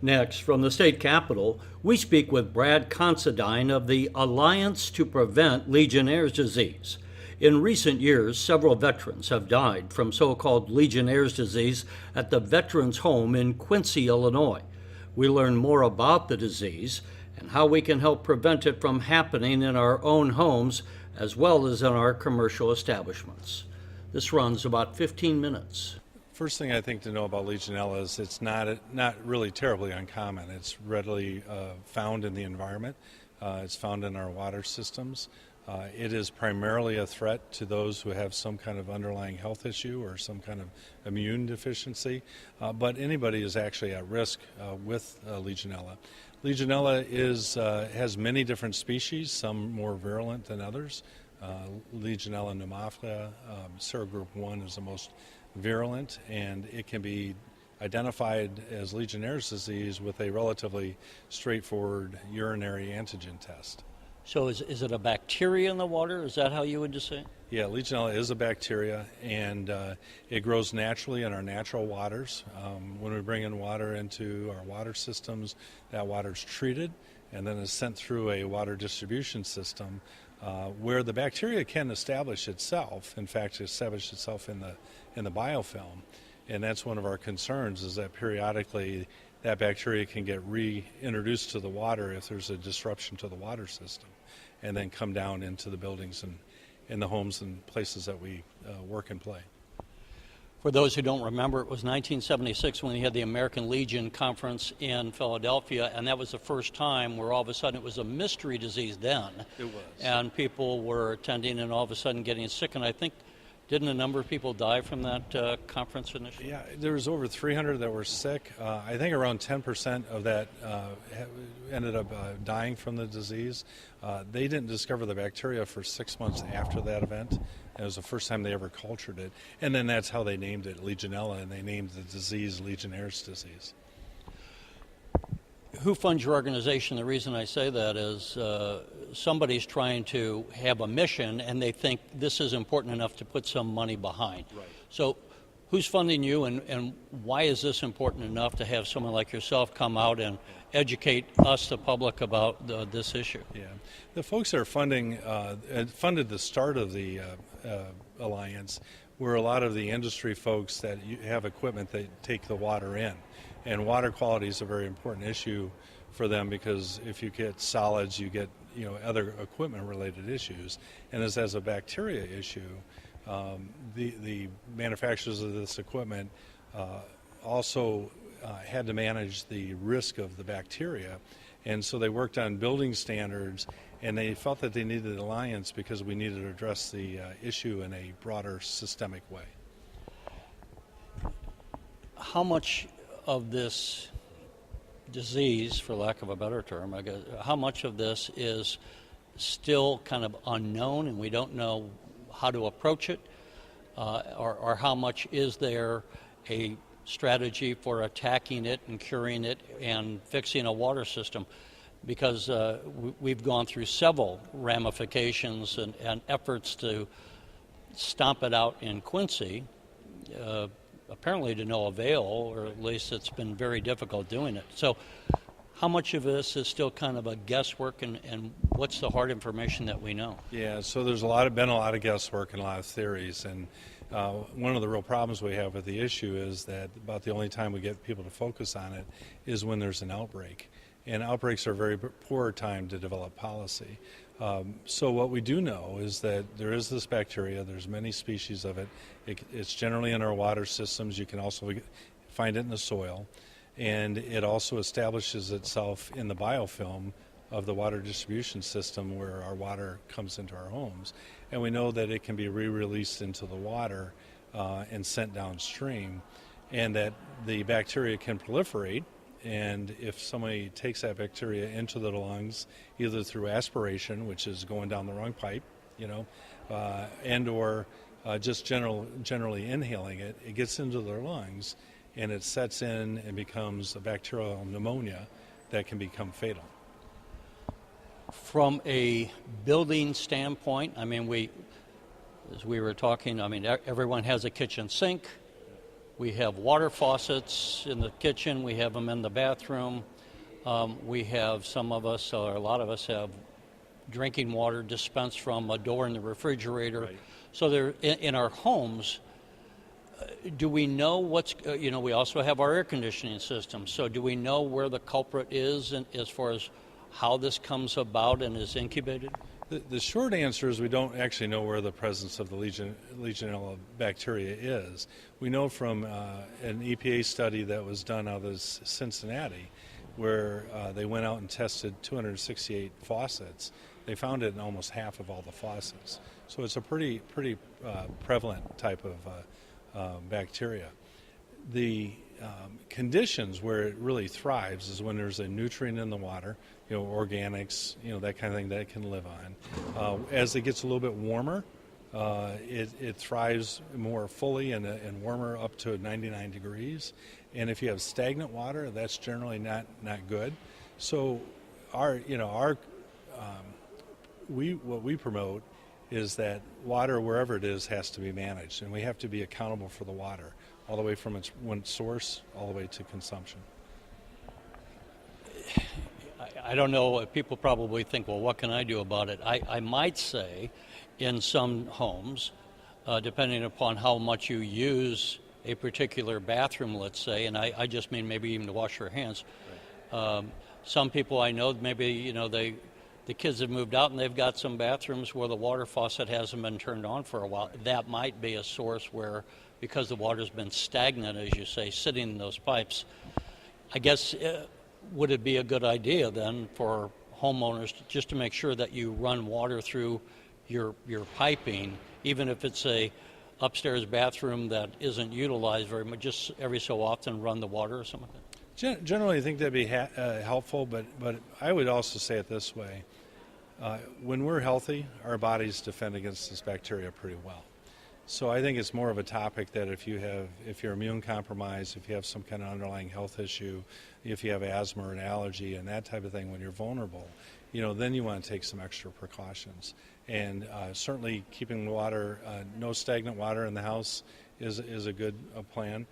Next, from the state capitol, we speak with Brad Considine of the Alliance to Prevent Legionnaires' Disease. In recent years, several veterans have died from so-called Legionnaires' disease at the Veterans Home in Quincy, Illinois. We learn more about the disease and how we can help prevent it from happening in our own homes as well as in our commercial establishments. This runs about 15 minutes. First thing I think to know about Legionella is it's not really terribly uncommon. It's readily found in the environment. It's found in our water systems. It is primarily a threat to those who have some kind of underlying health issue or some kind of immune deficiency, but anybody is actually at risk with Legionella. Legionella has many different species, some more virulent than others. Legionella pneumophila, serogroup 1 is the most virulent, and it can be identified as Legionnaire's disease with a relatively straightforward urinary antigen test. So is it a bacteria in the water? Is that how you would just say it? Yeah, Legionella is a bacteria, and it grows naturally in our natural waters. When we bring in water into our water systems, that water is treated and then is sent through a water distribution system where the bacteria can establish itself. In fact, establish itself in the biofilm, and that's one of our concerns, is that periodically that bacteria can get reintroduced to the water if there's a disruption to the water system, and then come down into the buildings and in the homes and places that we work and play. For those who don't remember, it was 1976 when we had the American Legion Conference in Philadelphia, and that was the first time where all of a sudden it was a mystery disease then. It was. And people were attending and all of a sudden getting sick, and I think, didn't a number of people die from that conference initially? Yeah, there was over 300 that were sick. I think around 10% of that ended up dying from the disease. They didn't discover the bacteria for 6 months after that event. It was the first time they ever cultured it. And then that's how they named it Legionella, and they named the disease Legionnaire's disease. Who funds your organization? The reason I say that is somebody's trying to have a mission and they think this is important enough to put some money behind. Right. So who's funding you, and why is this important enough to have someone like yourself come out and educate us, the public, about this issue? Yeah, the folks that are funded the start of the Alliance were a lot of the industry folks that have equipment that take the water in. And water quality is a very important issue for them, because if you get solids, you get other equipment-related issues. And as a bacteria issue, the manufacturers of this equipment also had to manage the risk of the bacteria, and so they worked on building standards, and they felt that they needed an alliance because we needed to address the issue in a broader systemic way. How much of this disease, for lack of a better term, I guess, how much of this is still kind of unknown and we don't know how to approach it, or how much is there a strategy for attacking it and curing it and fixing a water system? Because we've gone through several ramifications and efforts to stomp it out in Quincy, apparently to no avail, or at least it's been very difficult doing it. So how much of this is still kind of a guesswork, and what's the hard information that we know? Yeah, so there's been a lot of guesswork and a lot of theories, and one of the real problems we have with the issue is that about the only time we get people to focus on it is when there's an outbreak. And outbreaks are a very poor time to develop policy. So what we do know is that there is this bacteria, there's many species of it. It's generally in our water systems. You can also find it in the soil. And it also establishes itself in the biofilm of the water distribution system where our water comes into our homes. And we know that it can be re-released into the water and sent downstream, and that the bacteria can proliferate. And if somebody takes that bacteria into the lungs, either through aspiration, which is going down the wrong pipe, and or just generally inhaling it, it gets into their lungs, and it sets in and becomes a bacterial pneumonia that can become fatal. From a building standpoint, as we were talking, everyone has a kitchen sink. We have water faucets in the kitchen. We have them in the bathroom. We have some of us, or a lot of us, have drinking water dispensed from a door in the refrigerator. Right. So they're in our homes. Do we know what's, we also have our air conditioning system. So do we know where the culprit is as far as how this comes about and is incubated? The short answer is we don't actually know where the presence of the Legionella bacteria is. We know from an EPA study that was done out of Cincinnati, where they went out and tested 268 faucets. They found it in almost half of all the faucets. So it's a pretty prevalent type of bacteria. The conditions where it really thrives is when there's a nutrient in the water, organics, that kind of thing that it can live on. As it gets a little bit warmer, it thrives more fully and warmer up to 99 degrees. And if you have stagnant water, that's generally not good. So what we promote is that water, wherever it is, has to be managed, and we have to be accountable for the water, all the way from its source all the way to consumption. I don't know. People probably think, well, what can I do about it? I might say in some homes, depending upon how much you use a particular bathroom, let's say, and I just mean maybe even to wash your hands. Right. Some people I know, maybe, the kids have moved out and they've got some bathrooms where the water faucet hasn't been turned on for a while. That might be a source where, because the water's been stagnant, as you say, sitting in those pipes, I guess, would it be a good idea then for homeowners just to make sure that you run water through your piping, even if it's a upstairs bathroom that isn't utilized very much, just every so often run the water or something like that? Generally, I think that'd be helpful, but I would also say it this way. When we're healthy, our bodies defend against this bacteria pretty well. So I think it's more of a topic that if you're immune compromised, if you have some kind of underlying health issue, if you have asthma or an allergy and that type of thing, when you're vulnerable, then you want to take some extra precautions. And certainly keeping water, no stagnant water in the house is a good plan.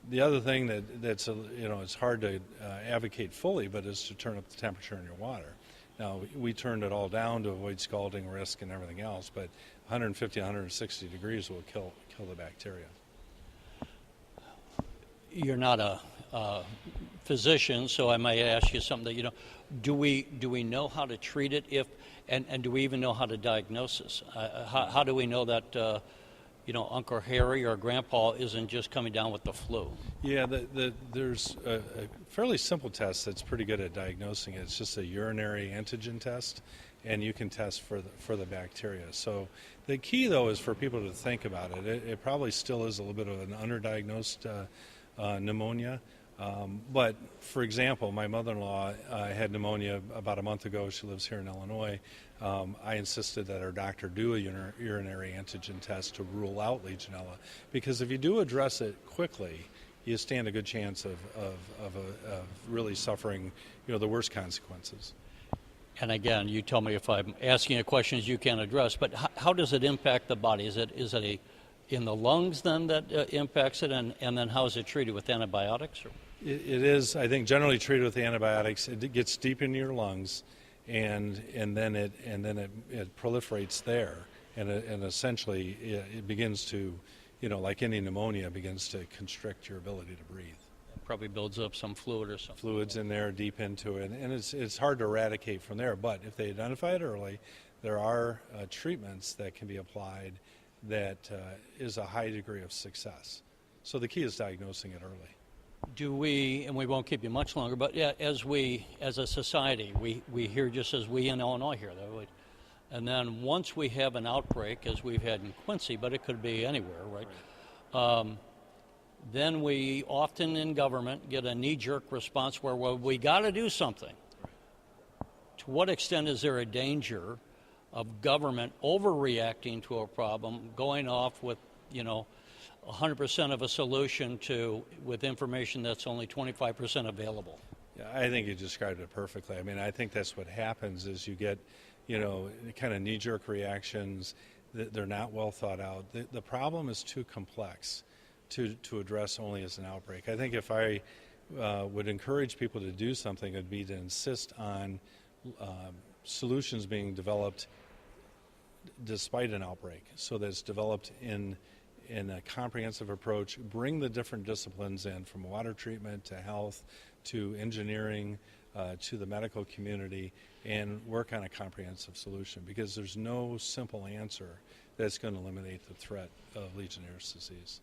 The other thing that's it's hard to advocate fully, but is to turn up the temperature in your water. Now, we turned it all down to avoid scalding risk and everything else, but 150, 160 degrees will kill the bacteria. You're not a physician, so I might ask you something that do we know how to treat it and do we even know how to diagnose this? How do we know that Uncle Harry or Grandpa isn't just coming down with the flu? Yeah, there's a fairly simple test that's pretty good at diagnosing it. It's just a urinary antigen test, and you can test for the bacteria. So the key, though, is for people to think about it. It probably still is a little bit of an underdiagnosed pneumonia. But, for example, my mother-in-law had pneumonia about a month ago. She lives here in Illinois. I insisted that our doctor do a urinary antigen test to rule out Legionella, because if you do address it quickly, you stand a good chance of really suffering, the worst consequences. And again, you tell me if I'm asking you questions you can't address, but how does it impact the body? Is it in the lungs then that impacts it, and then how is it treated, with antibiotics? Or? It is, I think, generally treated with antibiotics. It gets deep into your lungs, and then it proliferates there, and essentially it begins to, like any pneumonia, begins to constrict your ability to breathe. Probably builds up some fluid or something. Fluids in there, deep into it, and it's hard to eradicate from there. But if they identify it early, there are treatments that can be applied that is a high degree of success. So the key is diagnosing it early. Do we, and we won't keep you much longer, but yeah, as a society, we hear, just as we in Illinois hear that, and then once we have an outbreak, as we've had in Quincy, but it could be anywhere, right? Then we often in government get a knee-jerk response where, well, we got to do something. To what extent is there a danger of government overreacting to a problem, going off with, 100% of a solution with information that's only 25% available? Yeah, I think you described it perfectly. I mean, I think that's what happens is you get, kind of knee-jerk reactions. They're not well thought out. The problem is too complex. to address only as an outbreak. I think if I would encourage people to do something, it would be to insist on solutions being developed despite an outbreak, so that it's developed in a comprehensive approach, bring the different disciplines in, from water treatment to health to engineering to the medical community, and work on a comprehensive solution, because there's no simple answer that's going to eliminate the threat of Legionnaires' disease.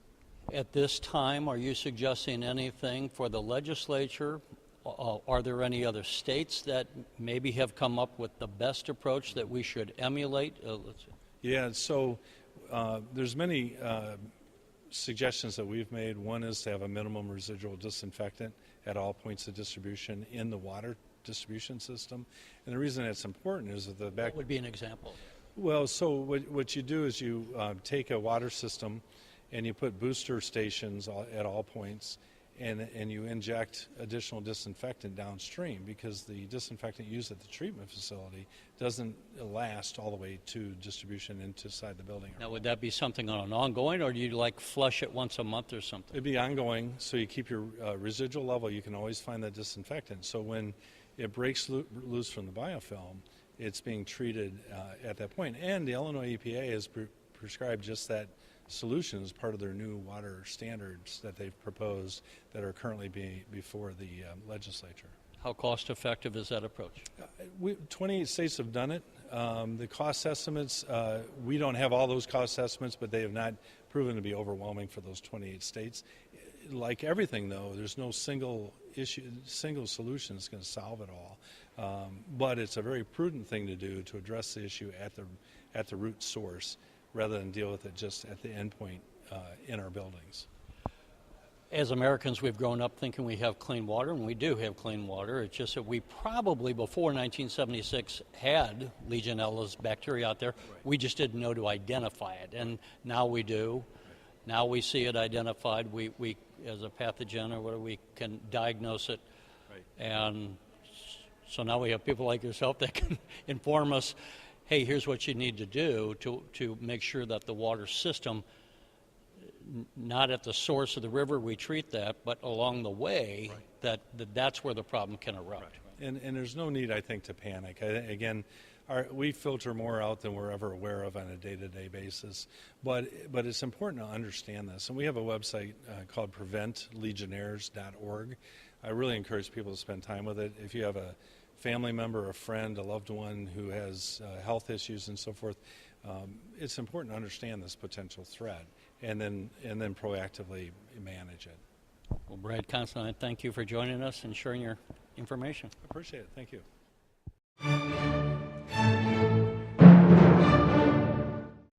At this time, are you suggesting anything for the legislature? Are there any other states that maybe have come up with the best approach that we should emulate? Yeah, so there's many suggestions that we've made. One is to have a minimum residual disinfectant at all points of distribution in the water distribution system. And the reason that's important is that What would be an example? Well, so what you do is you take a water system and you put booster stations at all points, and you inject additional disinfectant downstream, because the disinfectant used at the treatment facility doesn't last all the way to distribution inside the building. Now, would that be something on an ongoing, or do you flush it once a month or something? It'd be ongoing, so you keep your residual level. You can always find that disinfectant. So when it breaks loose from the biofilm, it's being treated at that point. And the Illinois EPA has prescribed just that solution as part of their new water standards that they've proposed that are currently before the legislature. How cost effective is that approach? 28 states have done it. The cost estimates, we don't have all those cost estimates, but they have not proven to be overwhelming for those 28 states. Like everything, though, there's no single solution that's going to solve it all. But it's a very prudent thing to do to address the issue at the root source, rather than deal with it just at the end point in our buildings. As Americans, we've grown up thinking we have clean water, and we do have clean water. It's just that we probably, before 1976, had Legionella's bacteria out there. Right. We just didn't know to identify it, and now we do. Now we see it identified. We as a pathogen, or whatever, we can diagnose it. Right. And so now we have people like yourself that can inform us, hey, here's what you need to do to make sure that the water system, not at the source of the river we treat that, but along the way, right, that's where the problem can erupt. Right. And there's no need, I think, to panic. Again, we filter more out than we're ever aware of on a day-to-day basis. But it's important to understand this. And we have a website called preventlegionnaires.org. I really encourage people to spend time with it. If you have a family member, a friend, a loved one who has health issues and so forth, it's important to understand this potential threat and then proactively manage it. Well, Brad Constantine, thank you for joining us and sharing your information. I appreciate it. Thank you.